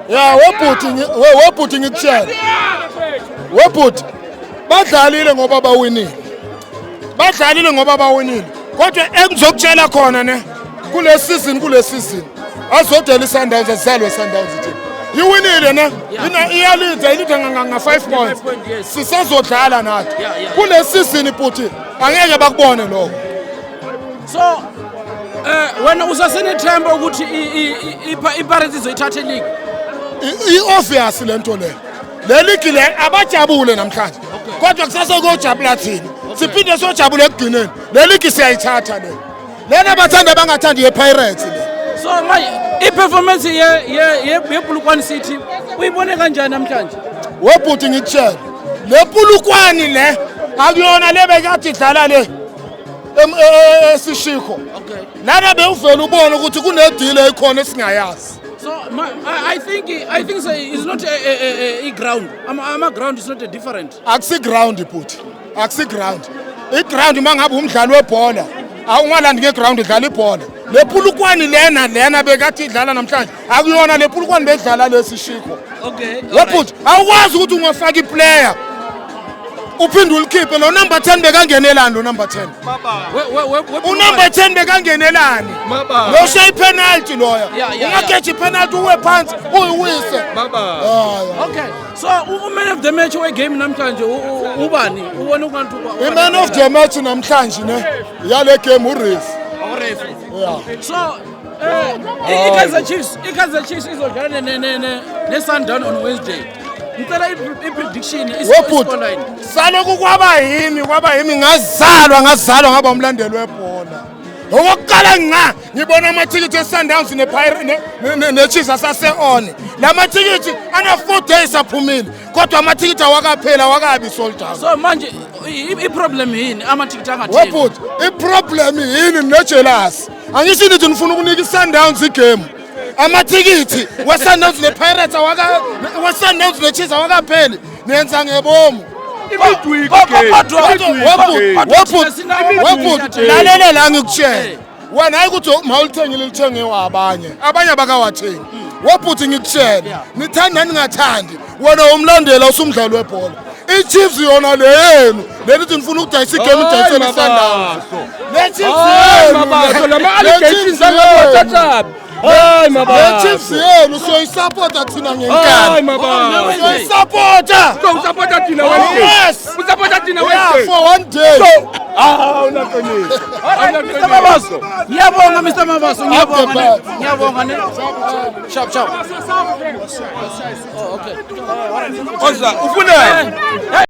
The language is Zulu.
Yeah, webhuti ngikutshela. Webhuti badlalile ngoba bawinile. Badlalile ngoba bawinile. Kodwa engizokutshela khona ne kule season azodela iSundowns azalwe iSundowns nje. Iwinile ne ilida nga 5 points. Sisazodlala nathi. Kule season bhuti angeke bakubone lokho. So wena usasenethemba ukuthi iPirates izoyithatha league. I-obvious lento le. Le league le abajabule namhlanje. Kodwa kusase kujabula thina. Siphinde sojabule ekugcineni. Le league siyayithatha le. Lena bathanda bangathandi yePirates le. So manje iperformance yePulukwane City uyibone kanjani namhlanje? Webhuti ngikutshela. Le Pulukwani le akuyona lebekade idlala le. Esishikho. Okay. Lana bewuvela ubone ukuthi kunedeal ekhona esingayazi. So I think so, it's not a ground. Ama ground is not a different. Akusi ground bhuti. Akusi ground. I-ground mangabe umdlalo webhola. Awungalandi ngeground idlala ibhola. Le Pulukwani lena bekade idlala namhlanje. Akuyona le Pulukwani bedlala lesishikho. Okay. Webhuti awukwazi ukuthi ungafaka iplayer. Uphinde ulikhiphe lo number 10 bekangenelani lo number 10. Number 10 bekangenelani. Lo shay penalty loya. Ungageja penalty uwe phansi uyiwise. Okay. So man of the match we game namhlanje ubani? Ubona ukantu the man of the match namhlanje ne yale game uref. Yeah. So iKaizer Chiefs izodlala neSundowns on Wednesday. Ngicela iprediction scoreline. Saloku kwaba yimi ngazalwa ngaba umlandeli webhola. Okokuqala ngibona amathikithi eSundowns neChiefs asase-on. La mathikithi ana 4 days aphumile. Kodwa amathikithi awakaphela wakabi sold out. So manje iproblem yini amathikithi angathengwa? Webhuti iproblem yini nejealous. Angisho ukuthi ngifuna ukunika iSundowns igame. Amathikithi weSundowns nePirates weSundowns neChiefs awakapheli nenza ngebomu. Webhuti lalela la ngikutshela. Wena ayikuthi mawulithengile lithenge wabanye abakawathengi. Webhuti ngikutshela nithanda ningathandi wena umlandela usumdlalo webhola. iChiefs yona leyenu lelithi ngifuna ukudayisa igame idayisela iSundowns. allegations angabothatha. Hayi mababa. Chiefs yenu soyisupporta thina ngenkani. Hayi mababa. Soyisupporta. Usupporta thina one day. Usupporta thina Wednesday. For one day. Unaqinile. Mr. Mabaso. Ngiyabonga Mr. Mabaso. Ngiyabonga ne. Sharp. Oh okay. Oza ufuna